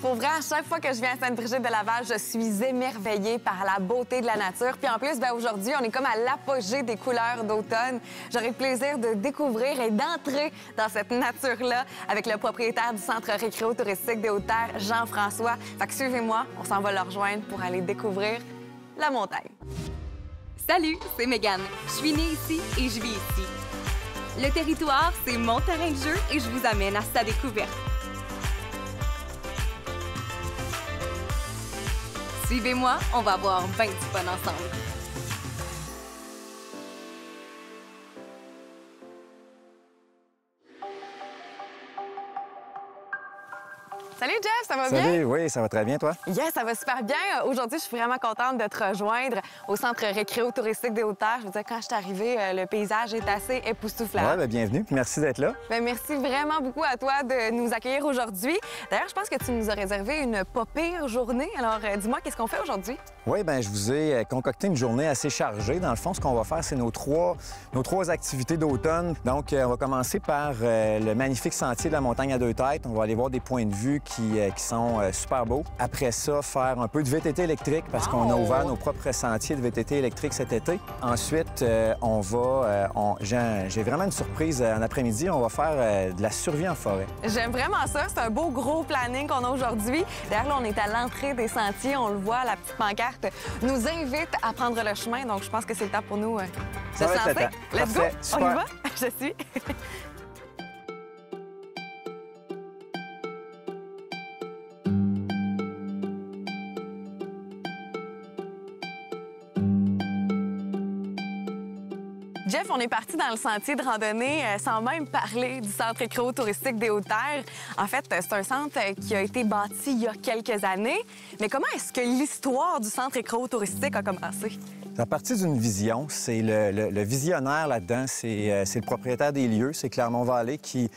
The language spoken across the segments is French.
Pour vrai, à chaque fois que je viens à Sainte-Brigitte-de-Laval, je suis émerveillée par la beauté de la nature. Puis en plus, aujourd'hui, on est comme à l'apogée des couleurs d'automne. J'aurai le plaisir de découvrir et d'entrer dans cette nature-là avec le propriétaire du centre récréo-touristique des Hautes-Terres, Jean-François. Fait que suivez-moi, on s'en va le rejoindre pour aller découvrir la montagne. Salut, c'est Mégane. Je suis née ici et je vis ici. Le territoire, c'est mon terrain de jeu et je vous amène à sa découverte. Suivez-moi, on va avoir bien du fun ensemble. Salut Jeff, ça va bien? Salut, oui, ça va très bien, toi? Yes, ça va super bien. Aujourd'hui, je suis vraiment contente de te rejoindre au centre récréo-touristique des Hautes-Terres. Je veux dire, quand je suis arrivée, le paysage est assez époustouflant. Oui, bien, bienvenue, puis merci d'être là. Bien, merci vraiment beaucoup à toi de nous accueillir aujourd'hui. D'ailleurs, je pense que tu nous as réservé une pas pire journée. Alors, dis-moi, qu'est-ce qu'on fait aujourd'hui? Oui, bien, je vous ai concocté une journée assez chargée. Dans le fond, ce qu'on va faire, c'est nos trois activités d'automne. Donc, on va commencer par le magnifique sentier de la montagne à deux têtes. On va aller voir des points de vue qui sont super beaux. Après ça, faire un peu de VTT électrique parce qu'on a ouvert nos propres sentiers de VTT électrique cet été. Ensuite, j'ai vraiment une surprise en après-midi. On va faire de la survie en forêt. J'aime vraiment ça. C'est un beau gros planning qu'on a aujourd'hui. D'ailleurs, là, on est à l'entrée des sentiers. On le voit, la petite pancarte nous invite à prendre le chemin. Donc, je pense que c'est le temps pour nous de se lancer. Let's go! On y va? Je suis. Jeff, on est parti dans le sentier de randonnée sans même parler du centre récréo-touristique des Hautes-Terres. En fait, c'est un centre qui a été bâti il y a quelques années. Mais comment est-ce que l'histoire du centre récréo-touristique a commencé? C'est à partir d'une vision. C'est le visionnaire là-dedans, c'est le propriétaire des lieux, c'est Clermont-Vallée qui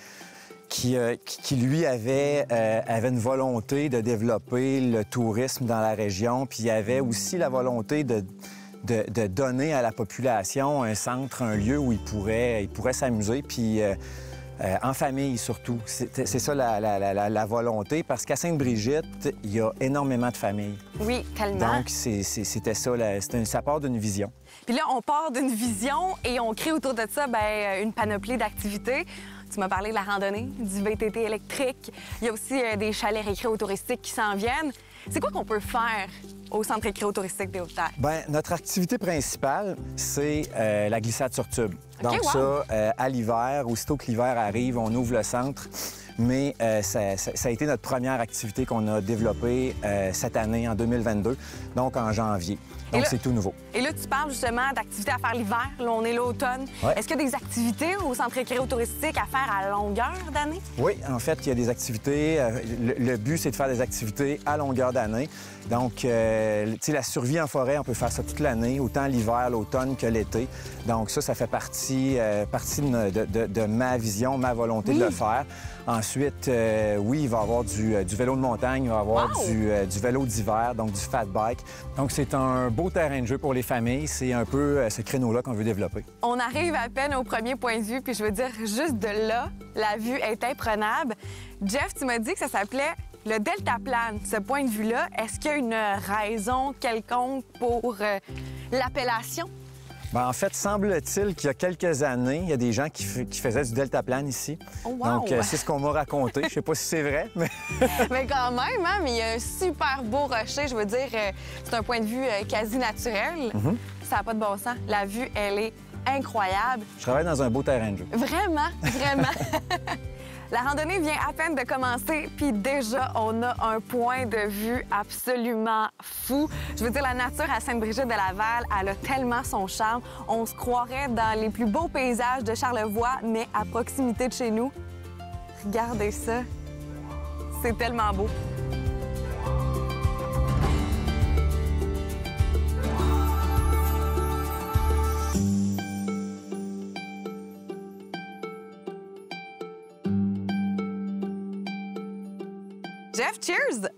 lui avait une volonté de développer le tourisme dans la région, puis il avait aussi la volonté de donner à la population un centre, un lieu où ils pourraient s'amuser, puis en famille surtout. C'est ça la volonté, parce qu'à Sainte-Brigitte, il y a énormément de familles. Oui, tellement. Donc, c'était ça, ça part d'une vision. Puis là, on part d'une vision et on crée autour de ça une panoplie d'activités. Tu m'as parlé de la randonnée, du VTT électrique. Il y a aussi des chalets récréo-touristiques qui s'en viennent. C'est quoi qu'on peut faire au centre récréo-touristique des Hautes-Terres? Bien, notre activité principale, c'est la glissade sur tube. OK, donc wow. Ça, à l'hiver, aussitôt que l'hiver arrive, on ouvre le centre. Mais ça a été notre première activité qu'on a développée cette année, en 2022, donc en janvier. Donc, c'est tout nouveau. Et là, tu parles justement d'activités à faire l'hiver. Là, on est l'automne. Ouais. Est-ce qu'il y a des activités au centre récréo-touristique à faire à longueur d'année? Oui, en fait, il y a des activités. Le but, c'est de faire des activités à longueur d'année. Donc, tu sais, la survie en forêt, on peut faire ça toute l'année, autant l'hiver, l'automne que l'été. Donc, ça fait partie de ma vision, ma volonté de le faire. Ensuite, oui, il va y avoir du vélo de montagne, il va y avoir du vélo d'hiver, donc du fat bike. Donc, c'est un beau terrain de jeu pour les familles. C'est un peu ce créneau-là qu'on veut développer. On arrive à peine au premier point de vue, puis je veux dire, juste de là, la vue est imprenable. Jeff, tu m'as dit que ça s'appelait le deltaplane. Ce point de vue-là, est-ce qu'il y a une raison quelconque pour l'appellation? Bien, en fait, semble-t-il qu'il y a quelques années, il y a des gens qui faisaient du deltaplane ici. Oh, wow. Donc, c'est ce qu'on m'a raconté. Je sais pas si c'est vrai, mais... Mais quand même, hein? Mais il y a un super beau rocher. Je veux dire, c'est un point de vue quasi naturel. Ça n'a pas de bon sens. La vue, elle est incroyable. Je travaille dans un beau terrain de jeu. Vraiment, vraiment. La randonnée vient à peine de commencer, puis déjà, on a un point de vue absolument fou. Je veux dire, la nature à Sainte-Brigitte-de-Laval, elle a tellement son charme. On se croirait dans les plus beaux paysages de Charlevoix, mais à proximité de chez nous. Regardez ça. C'est tellement beau. Jeff, cheers!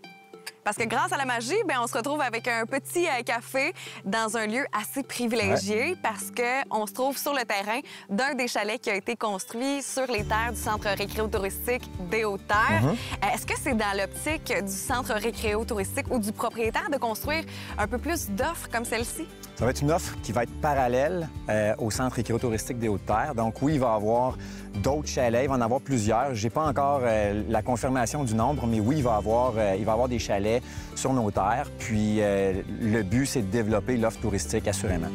Parce que grâce à la magie, bien, on se retrouve avec un petit café dans un lieu assez privilégié parce qu'on se trouve sur le terrain d'un des chalets qui a été construit sur les terres du centre récréo-touristique des Hautes-Terres. Est-ce que c'est dans l'optique du centre récréo-touristique ou du propriétaire de construire un peu plus d'offres comme celle-ci? Ça va être une offre qui va être parallèle au centre récréo-touristique des Hautes-Terres. Donc oui, il va y avoir d'autres chalets, il va en avoir plusieurs. Je n'ai pas encore la confirmation du nombre, mais oui, il va y avoir des chalets sur nos terres. Puis le but, c'est de développer l'offre touristique, assurément.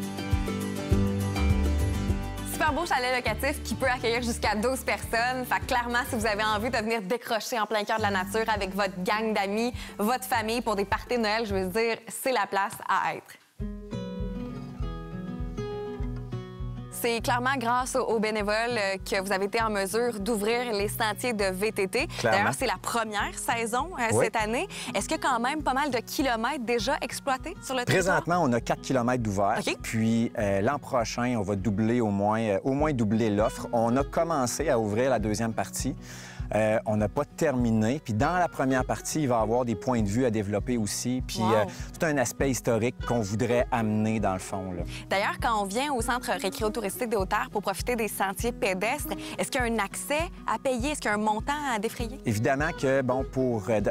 Super beau chalet locatif qui peut accueillir jusqu'à 12 personnes. Fait que clairement, si vous avez envie de venir décrocher en plein cœur de la nature avec votre gang d'amis, votre famille pour des parties de Noël, je veux dire, c'est la place à être. C'est clairement grâce aux bénévoles que vous avez été en mesure d'ouvrir les sentiers de VTT. D'ailleurs, c'est la première saison cette année. Est-ce qu'il y a quand même pas mal de kilomètres déjà exploités sur le territoire? Présentement, on a 4 kilomètres d'ouvert. Okay. Puis l'an prochain, on va doubler au moins doubler l'offre. On a commencé à ouvrir la deuxième partie. On n'a pas terminé. Puis dans la première partie, il va y avoir des points de vue à développer aussi. Puis tout un aspect historique qu'on voudrait amener dans le fond. D'ailleurs, quand on vient au centre récréo-touristique des Hautes-Terres pour profiter des sentiers pédestres, est-ce qu'il y a un accès à payer? Est-ce qu'il y a un montant à défrayer? Évidemment que, bon,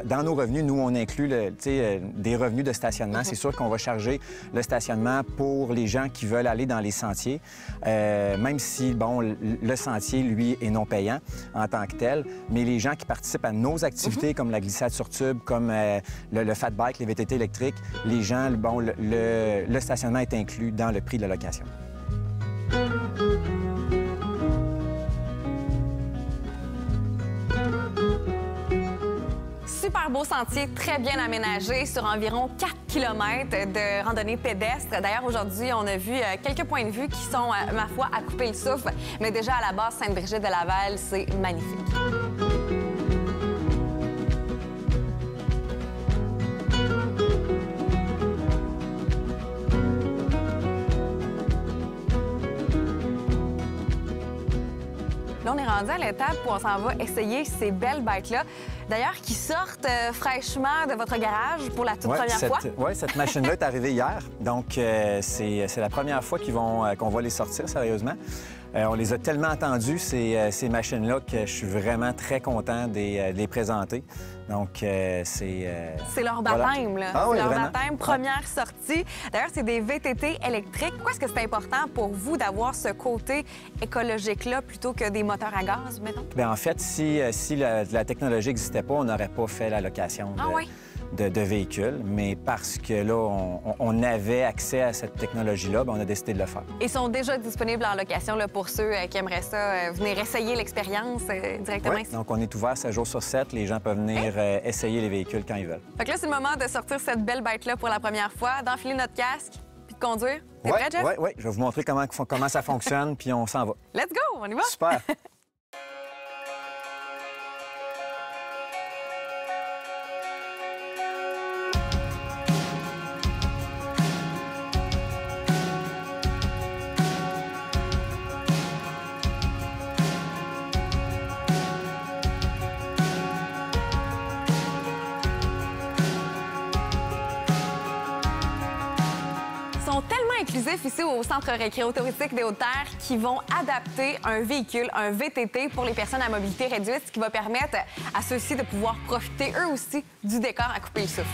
dans nos revenus, nous, on inclut des revenus de stationnement. C'est sûr qu'on va charger le stationnement pour les gens qui veulent aller dans les sentiers, même si, bon, le sentier, lui, est non payant en tant que tel. Mais les gens qui participent à nos activités, comme la glissade sur tube, comme le fat bike, les VTT électriques, les gens, bon, le stationnement est inclus dans le prix de la location. Super beau sentier, très bien aménagé sur environ 4 km de randonnée pédestre. D'ailleurs, aujourd'hui, on a vu quelques points de vue qui sont, ma foi, à couper le souffle. Mais déjà, à la base, Sainte-Brigitte-de-Laval, c'est magnifique. Là, on est rendu à l'étape où on s'en va essayer ces belles bikes-là. D'ailleurs, qui sortent fraîchement de votre garage pour la toute première fois. Oui, cette machine-là est arrivée hier. Donc, c'est la première fois qu'on va les sortir, sérieusement. On les a tellement entendus, ces machines-là, que je suis vraiment très content de les présenter. Donc, c'est leur baptême, là. Ah, oui, c'est leur vraiment. baptême, première sortie. D'ailleurs, c'est des VTT électriques. Pourquoi est-ce que c'est important pour vous d'avoir ce côté écologique-là plutôt que des moteurs à gaz, mettons? Bien, en fait, si la technologie n'existait pas, on n'aurait pas fait la location de véhicules. Mais parce que là, on avait accès à cette technologie-là, bien, on a décidé de le faire. Ils sont déjà disponibles en location là, pour ceux qui aimeraient ça, venir essayer l'expérience directement ici. Donc, on est ouvert 7 jours sur 7. Les gens peuvent venir essayer les véhicules quand ils veulent. Fait que là, c'est le moment de sortir cette belle bête-là pour la première fois, d'enfiler notre casque puis de conduire. T'es prêt, Jeff? Oui. Je vais vous montrer comment ça fonctionne, puis on s'en va. Let's go! On y va? Super! Inclusif ici au centre récréo-touristique des Hautes-Terres qui vont adapter un véhicule, un VTT pour les personnes à mobilité réduite, ce qui va permettre à ceux-ci de pouvoir profiter eux aussi du décor à couper le souffle.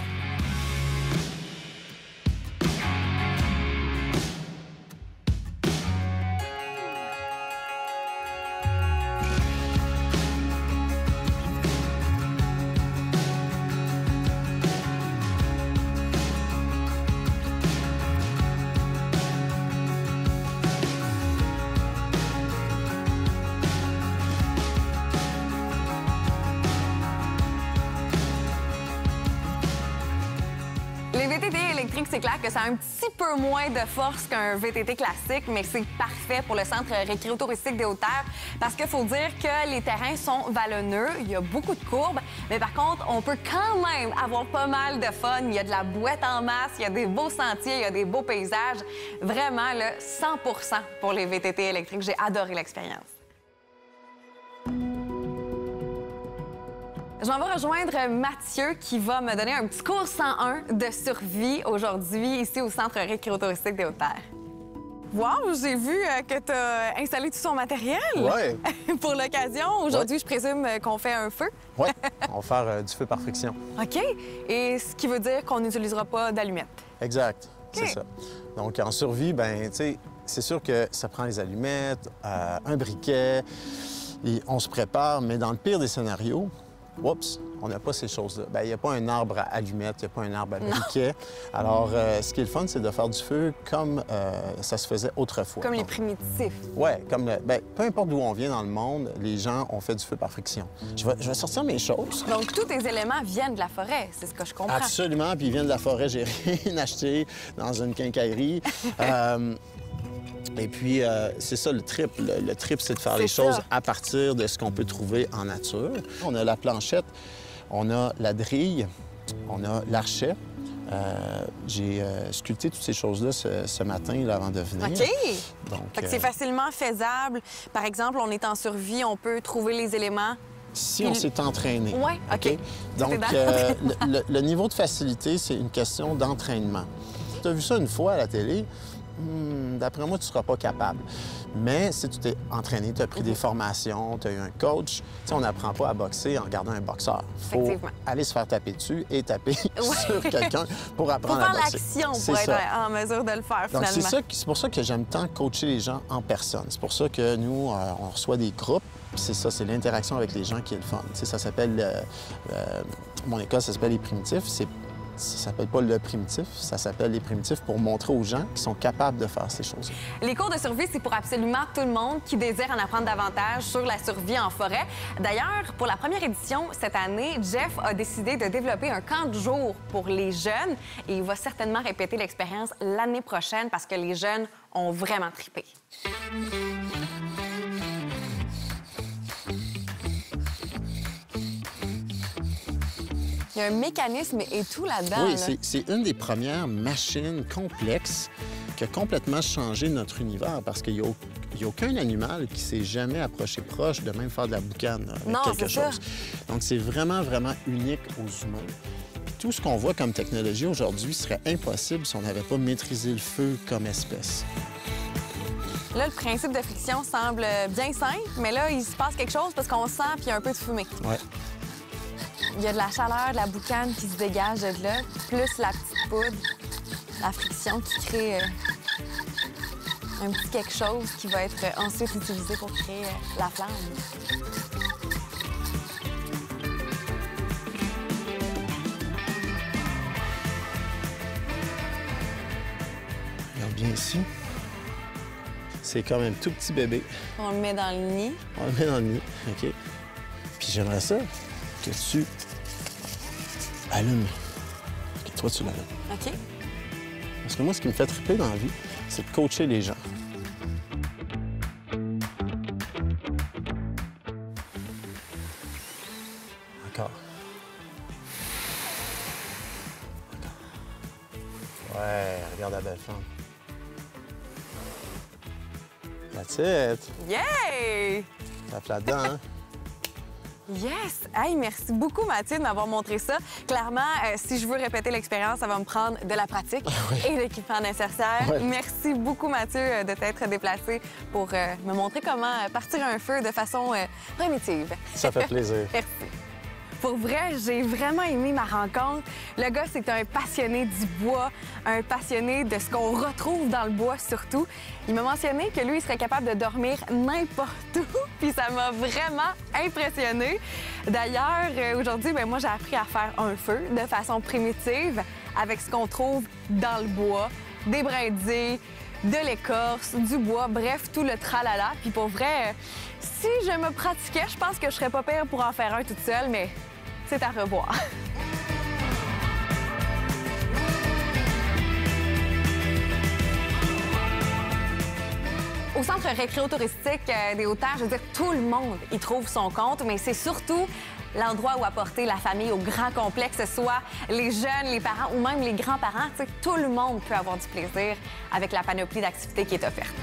Les VTT électriques, c'est clair que ça a un petit peu moins de force qu'un VTT classique, mais c'est parfait pour le centre récréo-touristique des Hautes-Terres parce qu'il faut dire que les terrains sont vallonneux, il y a beaucoup de courbes, mais par contre, on peut quand même avoir pas mal de fun. Il y a de la bouette en masse, il y a des beaux sentiers, il y a des beaux paysages. Vraiment, là, 100% pour les VTT électriques. J'ai adoré l'expérience. Je m'en vais rejoindre Mathieu qui va me donner un petit cours 101 de survie aujourd'hui ici au Centre récréotouristique des Hautes-Terres. Wow, j'ai vu que tu as installé tout son matériel. Oui. Pour l'occasion. Aujourd'hui, je présume qu'on fait un feu. Oui, on va faire du feu par friction. OK. Et ce qui veut dire qu'on n'utilisera pas d'allumettes. Exact, c'est ça. Donc, en survie, ben, tu sais, c'est sûr que ça prend les allumettes, un briquet, et on se prépare, mais dans le pire des scénarios, oups, on n'a pas ces choses-là. Bien, il n'y a pas un arbre à allumettes, il n'y a pas un arbre à briquet. Alors, ce qui est le fun, c'est de faire du feu comme ça se faisait autrefois. Comme les primitifs. Oui, comme peu importe d'où on vient dans le monde, les gens ont fait du feu par friction. Je vais sortir mes choses. Donc, tous tes éléments viennent de la forêt, c'est ce que je comprends. Absolument, puis ils viennent de la forêt. J'ai rien acheté dans une quincaillerie. Et puis, c'est ça le trip. Le trip, c'est de faire les choses à partir de ce qu'on peut trouver en nature. On a la planchette, on a la drille, on a l'archet. J'ai sculpté toutes ces choses-là ce matin là, avant de venir. OK! Donc, fait que c'est facilement faisable. Par exemple, on est en survie, on peut trouver les éléments. Si on s'est entraîné. Oui, OK. Donc, le niveau de facilité, c'est une question d'entraînement. Tu as vu ça une fois à la télé, d'après moi, tu ne seras pas capable. Mais si tu t'es entraîné, tu as pris des formations, tu as eu un coach, tu sais, on n'apprend pas à boxer en regardant un boxeur. Il faut aller se faire taper dessus et taper sur quelqu'un pour apprendre à boxer. Faut faire l'action pour être en mesure de le faire, finalement. Donc, c'est pour ça que j'aime tant coacher les gens en personne. C'est pour ça que nous, on reçoit des groupes. C'est ça, c'est l'interaction avec les gens qui est le fun. Tu sais, ça s'appelle... mon école, ça s'appelle Les Primitifs. Ça s'appelle pas le primitif, ça s'appelle les primitifs pour montrer aux gens qui sont capables de faire ces choses. Les cours de survie, c'est pour absolument tout le monde qui désire en apprendre davantage sur la survie en forêt. D'ailleurs, pour la première édition cette année, Jeff a décidé de développer un camp de jour pour les jeunes et il va certainement répéter l'expérience l'année prochaine parce que les jeunes ont vraiment trippé. Il y a un mécanisme et tout là-dedans. Oui, c'est une des premières machines complexes qui a complètement changé notre univers parce qu'il n'y a aucun animal qui s'est jamais approché proche de même faire de la boucane avec quelque chose. Donc, c'est vraiment, vraiment unique aux humains. Puis tout ce qu'on voit comme technologie aujourd'hui serait impossible si on n'avait pas maîtrisé le feu comme espèce. Là, le principe de friction semble bien simple, mais là, il se passe quelque chose parce qu'on sent qu'il y a un peu de fumée. Oui. Il y a de la chaleur, de la boucane qui se dégage de là, plus la petite poudre, la friction qui crée un petit quelque chose qui va être ensuite utilisé pour créer la flamme. Regarde bien ici. C'est comme un tout petit bébé. On le met dans le nid. On le met dans le nid, OK. Puis j'aimerais ça que tu allumes. OK, toi, tu l'allumes. OK. Parce que moi, ce qui me fait triper dans la vie, c'est de coacher les gens. Encore. Encore. Ouais, regarde la belle femme. That's it. Yay! Tape là-dedans, hein? Yes! Hey, merci beaucoup, Mathieu, de m'avoir montré ça. Clairement, si je veux répéter l'expérience, ça va me prendre de la pratique et l'équipement nécessaire. Merci beaucoup, Mathieu, de t'être déplacé pour me montrer comment partir un feu de façon primitive. Ça fait plaisir. Merci. Pour vrai, j'ai vraiment aimé ma rencontre. Le gars, c'est un passionné du bois, un passionné de ce qu'on retrouve dans le bois surtout. Il m'a mentionné que lui, il serait capable de dormir n'importe où, puis ça m'a vraiment impressionnée. D'ailleurs, aujourd'hui, moi, j'ai appris à faire un feu de façon primitive avec ce qu'on trouve dans le bois, des brindilles, de l'écorce, du bois, bref, tout le tralala. Puis pour vrai, si je me pratiquais, je pense que je serais pas pire pour en faire un toute seule, mais c'est à revoir. Au centre récréotouristique des Hautes-Terres, je veux dire, tout le monde y trouve son compte, mais c'est surtout l'endroit où apporter la famille au grand complexe, que ce soit les jeunes, les parents ou même les grands-parents. Tout le monde peut avoir du plaisir avec la panoplie d'activités qui est offerte.